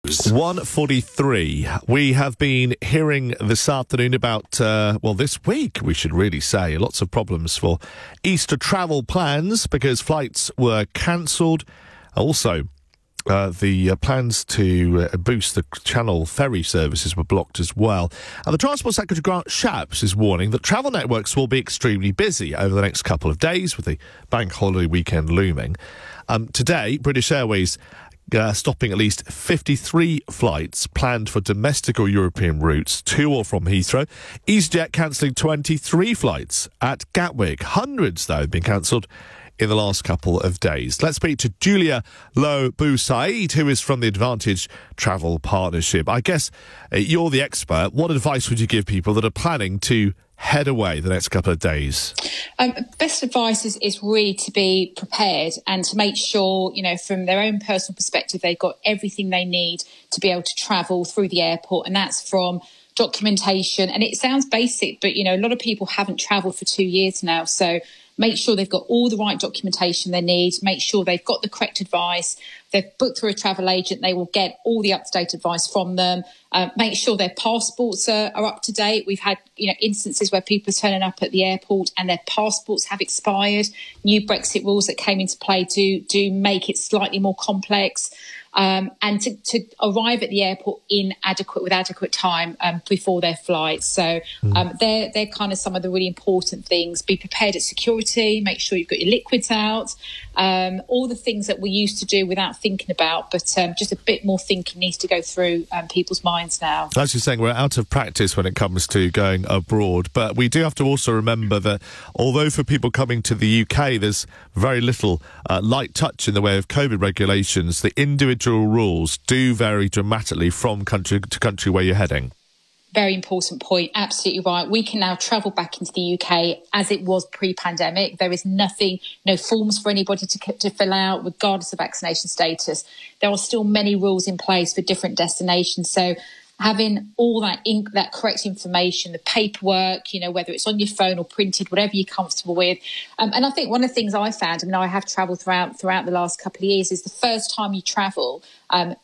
1:43. We have been hearing this afternoon about, this week, we should really say, lots of problems for Easter travel plans because flights were cancelled. Also, the plans to boost the Channel ferry services were blocked as well. And the Transport Secretary Grant Shapps is warning that travel networks will be extremely busy over the next couple of days with the bank holiday weekend looming. Today, British Airways stopping at least 53 flights planned for domestic or European routes to or from Heathrow. EasyJet cancelling 23 flights at Gatwick. Hundreds, though, have been cancelled in the last couple of days. Let's speak to Julia Lo Bue-Said, who is from the Advantage Travel Partnership. I guess you're the expert. What advice would you give people that are planning to head away the next couple of days? Best advice is really to be prepared and to make sure, from their own personal perspective, they've got everything they need to be able to travel through the airport. And that's from documentation. And it sounds basic, but, a lot of people haven't travelled for 2 years now. So make sure they've got all the right documentation they need. Make sure they've got the correct advice. They've booked through a travel agent. They will get all the up-to-date advice from them. Make sure their passports are up to date. We've had, instances where people are turning up at the airport and their passports have expired. New Brexit rules that came into play do make it slightly more complex. And to arrive at the airport with adequate time before their flight. So they're kind of some of the really important things. Be prepared at security. Make sure you've got your liquids out. All the things that we used to do without thinking about, but just a bit more thinking needs to go through people's minds now. As you're saying, we're out of practice when it comes to going abroad, but we do have to also remember that although for people coming to the UK there's very little light touch in the way of COVID regulations, the individual rules do vary dramatically from country to country where you're heading. Very important point. Absolutely right. We can now travel back into the UK as it was pre-pandemic. There is no forms for anybody to fill out, regardless of vaccination status. There are still many rules in place for different destinations. So having all that correct information, the paperwork, whether it's on your phone or printed, whatever you're comfortable with. And I think one of the things I found, I have travelled throughout the last couple of years, is the first time you travel,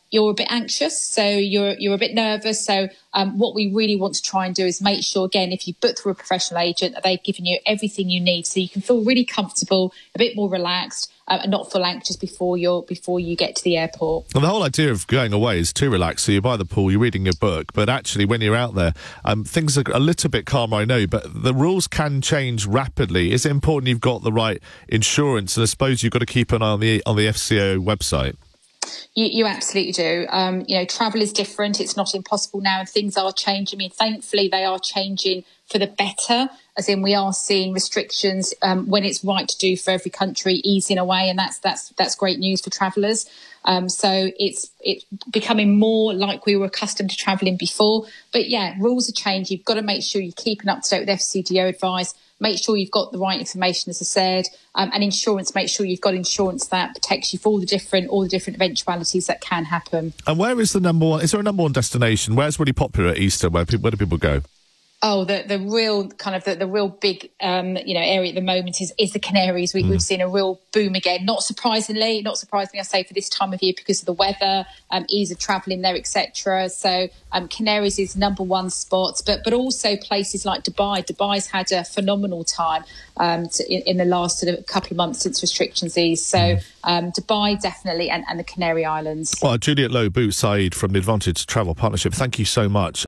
you're a bit anxious, so you're a bit nervous. So what we really want to try and do is make sure, again, if you book through a professional agent, that they've given you everything you need so you can feel really comfortable, a bit more relaxed, and not feel anxious before you get to the airport. Well, the whole idea of going away is to relax. So you're by the pool, you're reading your book, but actually when you're out there, things are a little bit calmer, I know, but the rules can change rapidly. Is it important you've got the right insurance? And I suppose you've got to keep an eye on the FCO website. You absolutely do. Travel is different. It's not impossible now, and things are changing. Thankfully, they are changing for the better, as in we are seeing restrictions when it's right to do for every country easing away, and that's great news for travellers. So it's becoming more like we were accustomed to travelling before. But yeah, rules are changing. You've got to make sure you're keeping up to date with FCDO advice. Make sure you've got the right information, as I said, and insurance. Make sure you've got insurance that protects you for all the different eventualities that can happen. And where is the number one? Is there a number one destination? Where's really popular at Easter? Where do people go? Oh, the real kind of the real big area at the moment is the Canaries. We've seen a real boom again. Not surprisingly, I say, for this time of year because of the weather, ease of travelling there, etc. So Canaries is number one spot, but also places like Dubai. Dubai's had a phenomenal time in the last sort of couple of months since restrictions eased. So Dubai definitely, and the Canary Islands. Well, Julia Lo Bue-Said from the Advantage Travel Partnership, thank you so much.